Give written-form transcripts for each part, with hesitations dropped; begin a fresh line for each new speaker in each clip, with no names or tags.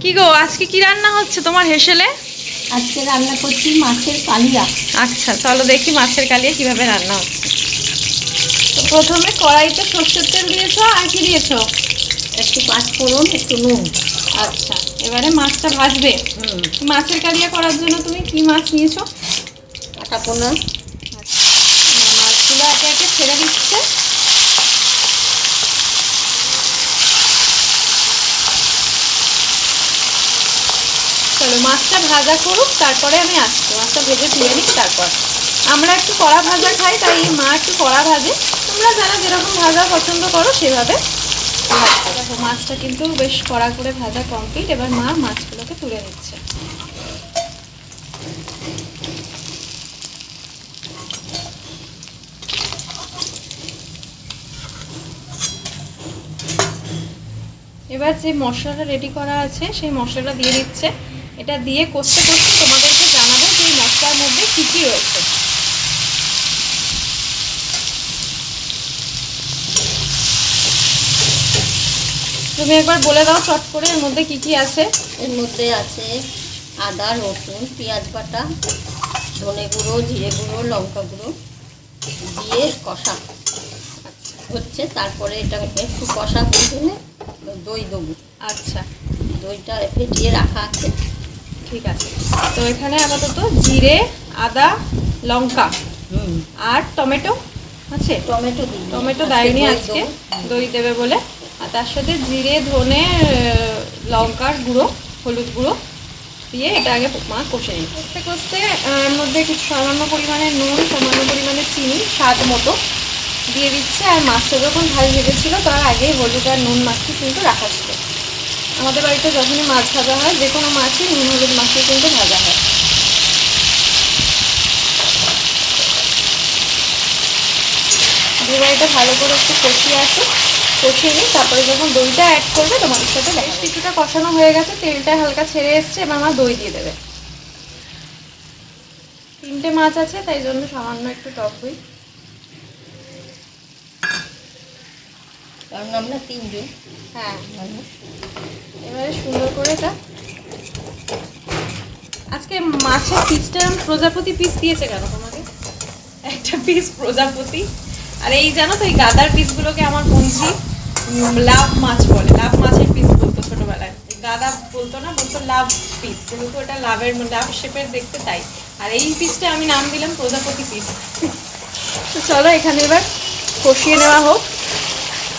কি গো আজকে কি রান্না হচ্ছে তোমার হেসেলে?
আজকে রান্না করছি মাছের কালিয়া।
আচ্ছা চলো দেখি মাছের কালিয়া কিভাবে রান্না হচ্ছে। তো প্রথমে কড়াইতে সরষের তেল দিয়েছো, আর কি দিয়েছো?
একটু পাঁচফোড়ন, একটু নুন।
আচ্ছা, এবারে মাছটা ভাজবে। মাছের কালিয়া করার জন্য তুমি কি মাছ নিয়েছো?
কাটা পোনা।
আচ্ছা, মাছগুলো একে একে ছেড়ে দিচ্ছে। চলো মাছটা ভাজা করুক, তারপরে আমি আসছি। মাছটা ভেজে তুলে নিই, তারপর আমরা একটু কড়া ভাজা খাই, তাই মা একটু কড়া ভাজে। তোমরা যারা যেরকম ভাজা পছন্দ করো সেভাবে ভাজতে। দেখো মাছটা কিন্তু বেশ কড়া করে ভাজা কমপ্লিট। এবার মা মাছগুলোকে তুলে নিচ্ছে। এবার যে মশলাটা রেডি করা আছে সেই মশলাটা দিয়ে দিচ্ছে। এটা দিয়ে কষতে কষতে তোমাদেরকে জানাবো যে এই মশলার মধ্যে কী কী রয়েছে। তুমি একবার বলে দাও চট করে এর মধ্যে কি কি আছে।
এর মধ্যে আছে আদা, রসুন, পেঁয়াজ বাটা, ধনে গুঁড়ো, জিরে গুঁড়ো, লঙ্কা গুঁড়ো দিয়ে কষা হচ্ছে। তারপরে এটা একটু কষা হয়ে গেলে দই দেবো।
আচ্ছা,
দইটা ফেটিয়ে রাখা আছে।
ঠিক আছে। তো এখানে আপাতত জিরে, আদা, লঙ্কা আর টমেটো আছে।
টমেটো দিই,
টমেটো দেয়নি আজকে, দই দেবে বলে। আর তার সাথে জিরে, ধনে, লঙ্কার গুঁড়ো, হলুদ গুঁড়ো দিয়ে এটা আগে মা কষে নিই। কষতে কষতে এর মধ্যে কিছু সামান্য পরিমাণে নুন, সামান্য পরিমাণে চিনি স্বাদ মতো দিয়ে দিচ্ছে। আর মাছটা যখন ভাজ ভেজেছিল তার আগে হলুদ আর নুন মাছটি কিন্তু রাখা ছিল। আমাদের বাড়িতে যখনই মাছ ভাজা হয়, যে কোনো মাছই নুন হলুদ মাছই কিন্তু ভাজা হয়। এবার এটা ভালো করে একটু কষিয়ে আসে, কষিয়ে নিই। তারপরে যখন দইটা অ্যাড করবে তোমাদের সাথে বেশ কিছুটা কষানো হয়ে গেছে, তেলটা হালকা ছেড়ে এসছে। এবার আমার দই দিয়ে দেবে। 3টে মাছ আছে, তাই জন্য সামান্য একটু টক দই।
কারণ আমরা 3 জন।
হ্যাঁ, এবারে সুন্দর করে এটা। আজকে মাছের পিসটা প্রজাপতি পিস দিয়েছে কেন তোমাকে? একটা পিস প্রজাপতি। আর এই জানো তো এই গাদার পিসগুলোকে আমার বন্ধু লাভ মাছ বলে। লাভ মাছের পিস বলতো ছোটবেলায়। গাদা বলতো না, বলতো লাভ পিস, যেহেতু ওটা লাভের লাভ শেপের দেখতে, তাই। আর এই পিসটা আমি নাম দিলাম প্রজাপতি পিস। তো চলো এখানে এবার কষিয়ে নেওয়া হোক।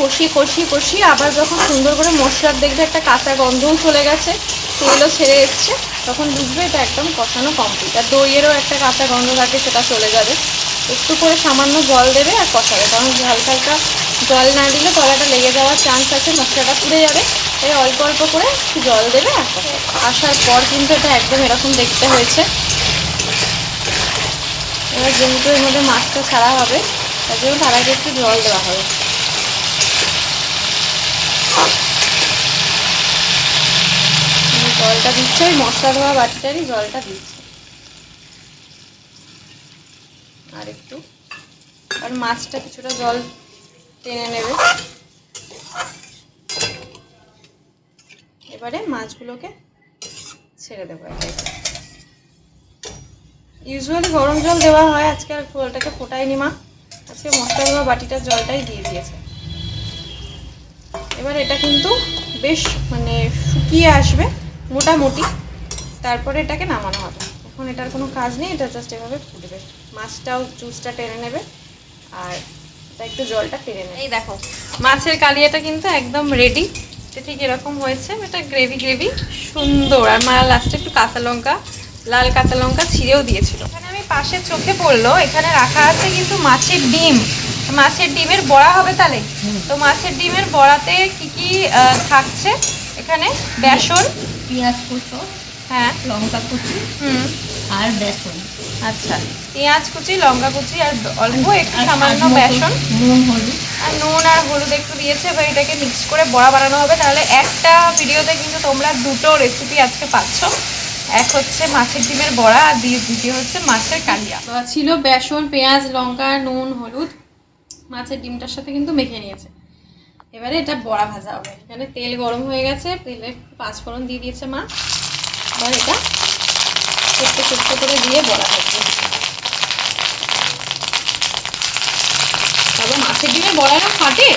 কষিয়ে কষিয়ে কষিয়ে আবার যখন সুন্দর করে মশলার দেখবে একটা কাঁচা গন্ধও চলে গেছে, তেলও ছেড়ে এসছে, তখন বুঝবে এটা একদম কষানো কমপ্লিট। আর দইয়েরও একটা কাঁচা গন্ধ থাকে, সেটা চলে যাবে। একটু করে সামান্য জল দেবে আর কষাবে, কারণ হালকা হালকা জল না দিলে তলাটা লেগে যাওয়ার চান্স আছে, মশলাটা পুড়ে যাবে। তাই অল্প অল্প করে একটু জল দেবে আর আসার পর কিন্তু এটা একদম এরকম দেখতে হয়েছে। এবার যেহেতু এর মধ্যে মাছটা ছাড়া হবে, তার জন্য তার আগে একটু জল দেওয়া হবে। জলটা দিচ্ছে, ওই মশলা ধোয়া বাটিটারই জলটা দিচ্ছে। আর একটু, আর মাছটা কিছুটা জল টেনে নেবে। এবারে মাছগুলোকে ছেড়ে দেবো এটাই। ইউজুয়ালি গরম জল দেওয়া হয়, আজকে আর জলটাকে ফোটায়নি মা। আজকে মশলা ধোয়া বাটিটার জলটাই দিয়ে দিয়েছে। এবার এটা কিন্তু বেশ মানে শুকিয়ে আসবে মোটামুটি, তারপরে এটাকে নামানো হবে। এখন এটার কোনো কাজ নেই, এটা জাস্ট এভাবে ফুটবে। মাছটাও জুসটা টেনে নেবে, আর এটা একটু জলটা টেনে নেবে। এই দেখো মাছের কালিয়াটা কিন্তু একদম রেডি। এটা ঠিক এরকম হয়েছে, এটা গ্রেভি গ্রেভি সুন্দর। আর মা লাস্টে একটু কাঁচা লঙ্কা, লাল কাঁচা লঙ্কা ছিঁড়েও দিয়েছিল। এখানে আমি পাশে চোখে পড়লো, এখানে রাখা আছে কিন্তু মাছের ডিম। মাছের ডিমের বড়া হবে তাহলে। তো মাছের ডিমের বড়াতে কি কি থাকছে এখানে? বেসন,
পেঁয়াজ কুচো,
হ্যাঁ,
লঙ্কা কুচি আর বেসন।
আচ্ছা, পেঁয়াজ কুচি, লঙ্কা কুচি আর অল্প একটু সামান্য বেসন,
নুন হলুদ
আর হলুদ একটু দিয়েছে। এবার এটাকে মিক্স করে বড়া বানানো হবে। তাহলে একটা ভিডিওতে কিন্তু তোমরা দুটো রেসিপি আজকে পাচ্ছ। এক হচ্ছে মাছের ডিমের বড়া, আর দ্বিতীয় হচ্ছে মাছের কালিয়া। ছিল বেসন, পেঁয়াজ, লঙ্কা, নুন, হলুদ, মাছের ডিমটার সাথে কিন্তু মেখে নিয়েছে। এবারে এটা বড়া ভাজা হবে। এখানে তেল গরম হয়ে গেছে, তেলে পাঁচফোড়ন দিয়ে দিয়েছে মা। এবার এটা শুকনো শুকনো করে দিয়ে বড়া ভাজবে। তবে মাছের ডিমে বড়া না ফাটে।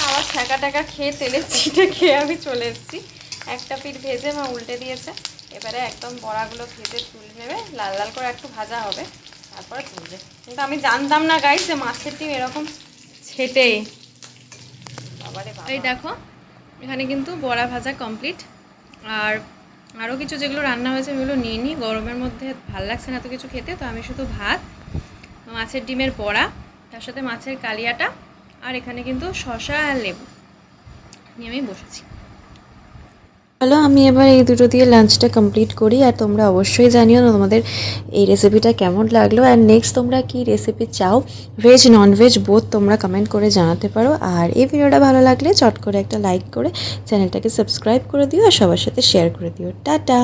আবার ছ্যাঁকা ট্যাঁকা খেয়ে তেলের চিটে খেয়ে আমি চলে এসেছি। একটা পিঠ ভেজে মা উল্টে দিয়েছে। এবারে একদম বড়াগুলো ভেজে তুলে নেবে, লাল লাল করে একটু ভাজা হবে, তারপরে তুলবে। কিন্তু আমি জানতাম না গাইস যে মাছের ডিম এরকম ছেটে। বাবারে বাবা, এই দেখো এখানে কিন্তু বড়া ভাজা কমপ্লিট। আর আরও কিছু যেগুলো রান্না হয়েছে ওগুলো নিয়ে নিই। গরমের মধ্যে ভাল লাগছে না এত কিছু খেতে, তো আমি শুধু ভাত, মাছের ডিমের বড়া, তার সাথে মাছের কালিয়াটা, আর এখানে কিন্তু শসা আর লেবু নিয়ে আমি বসেছি।
চলো আমি এবার এই দুটো দিয়ে লাঞ্চটা কমপ্লিট করি। আর তোমরা অবশ্যই জানিও না তোমাদের এই রেসিপিটা কেমন লাগলো, আর নেক্সট তোমরা কি রেসিপি চাও, ভেজ ননভেজ বোথ, তোমরা কমেন্ট করে জানাতে পারো। আর এই ভিডিওটা ভালো লাগলে চট করে একটা লাইক করে চ্যানেলটাকে সাবস্ক্রাইব করে দিও, আর সবার সাথে শেয়ার করে দিও। টাটা।